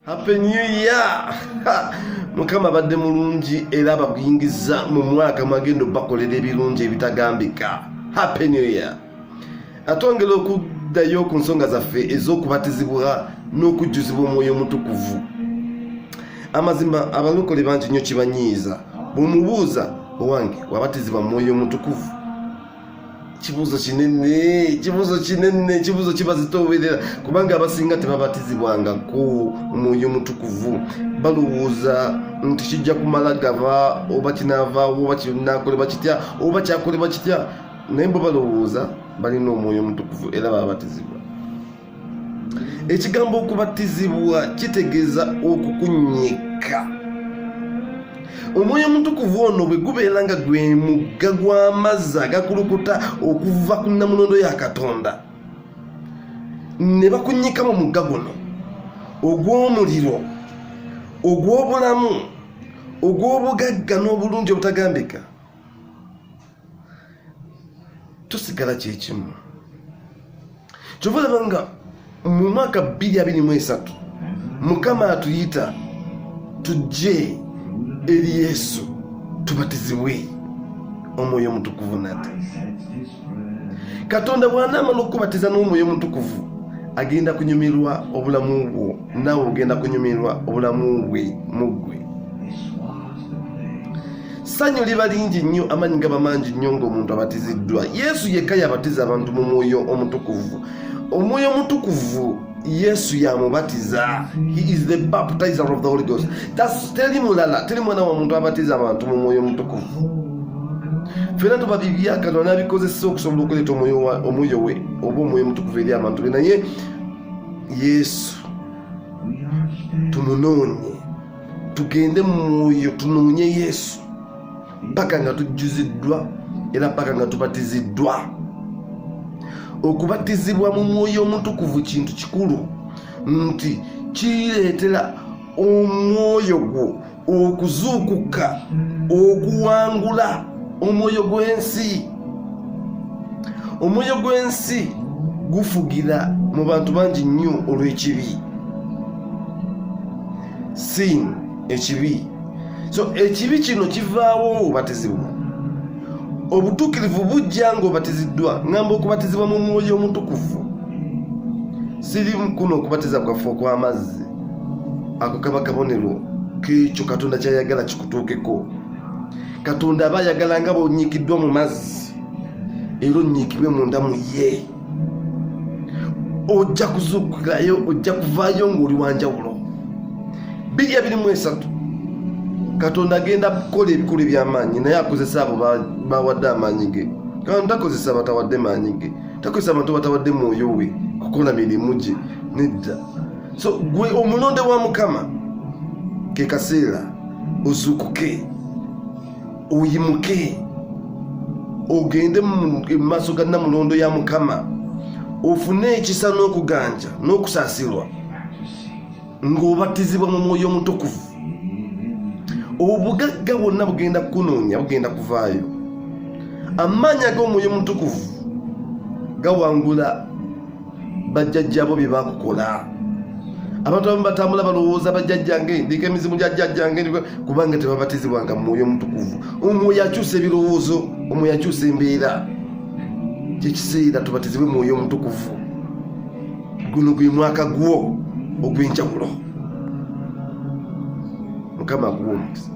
Happy New Year! Mukama badde mulungi era abakuyingiza mu mwaka mwagendo bakolera ebirungi ebitagambika. Happy New Year! Atwongera okuddayo ku nsonga zaffe ez'okubatizibwa n'okujjuzibwa Omwoyo Omutukuvu. Amazima abalokole bangi nnyo kibanyiiza. Bw'omubuuza owange wabatizibwa mu Mwoyo Omutukuvu? Kibuuzo kinene, kibuuzo kibazitooberera kubanga abasinga tebabatizibwanga ku Mwoyo Omutukuvu. Balowooza nti kijja kumala gava oba kinaavaawo oba kinaakolebwa kitya oba kyakolebwa kitya, naye bo balowooza balina Omwoyo Omutukuvu era babatizibwa. Ekigambo okubatizibwa kitegeeza okukunnyika. Omwoyo Omutukuvu ono bwe gubeera nga gwe mugga gw'amazzi agakulukuta okuva ku nnamulondo ya Katonda, ne bakunnyika mu mugga guno ogw'omuliro, ogw'obulamu, ogw'obugagga n'obulungi obutagambika, tusigala kyekimu. Kyova olaba nga mu mwaka 2023 Mukama atuyita tujje eri Yesu tubatizibwe Omwoyo Omutukuvu nate. Katonda bw'anaamala okubatiza n'Omwoyo Omutukuvu agenda kunyumirwa obulamu bwo, naawe ogenda kunyumirwa obulamu bwe mu ggwe. Ssanyu liba lingi nnyo, amaanyi gaba mangi nnyo ng'omuntu abatiziddwa. Yesu yekka yabatiza abantu mu Mwoyo Omutukuvu. Omwoyo Omutukuvu Yesu yamubatiza. He is the baptizer of the Holy Ghost. Teri mulala, teri mwana wa muntu abatiza abantu mu Mwoyo Omutukuvu. Fena tubabibya Katonda n'abikozesa okusobola okuleeta omwoyo we oba Omwoyo Omutukuvu eri abantu be, naye Yesu tumunoonye, tugende mu mwoyo tunoonye Yesu mpaka nga tujjuziddwa era mpaka nga tubatiziddwa. Okubatizibwa mu Mwoyo Omutukuvu kintu kikulu, nti kireetera omwoyo gwo okuzuukuka, okuwangula omwoyo gw'ensi. Omwoyo gw'ensi gufugira mu bantu bangi nnyo olw'ekibi, sin, ekibi. So ekibi kino kivaawo obatizibwa. Obutuukirivu bujja ng'obatiziddwa. Ngamba okubatizibwa mu Mwoyo Omutukuvu siri kuno okubatiza kwaffe okw'amazzi, ako kaba kabonero k'ekyo Katonda kyayagala kikutuukeko. Katonda aba ayagala nga bw'onyiikiddwa mu mazzi era onyiikibwe munda mu ye, ojja kuzuukirayo, ojja kuvaayo ng'oli wanjawulo. 2023 Katonda agenda kukola ebikulu eby'amaanyi, naye akozesa abo bawadde amaanyi ge. Katonda takozesa batawadde maanyi ge, takozesa abantu batawadde mwoyo we kukola mirimu gye, nedda. So gwe omulonde wa Mukama, ke kaseera ozuukuke, oyimuke, ogende mu maaso ga nnamulondo ya Mukama, ofune ekisa n'okuganja n'okusaasilwa ng'obatizibwa mu Mwoyo Omutukuvu. Obugagga bwonna bugenda kukunoonya, bugenda kuvaayo. Amaanyi ag'Omwoyo Omutukuvu gawangula bajjajjabo bye baakukola. Abantu abamu batambula balowooza bajjajjange ndika emizimu gya jjajjange kubanga tebabatizibwanga mu Mwoyo Omutukuvu. Omwoyo akyusa ebirowoozo, omwoyo akyusa embeera. Kyekiseera tubatizibwe mu Mwoyo Omutukuvu. Guno gwe mwaka gwo ogw'enjawulo. Mukama aguwe omukisa.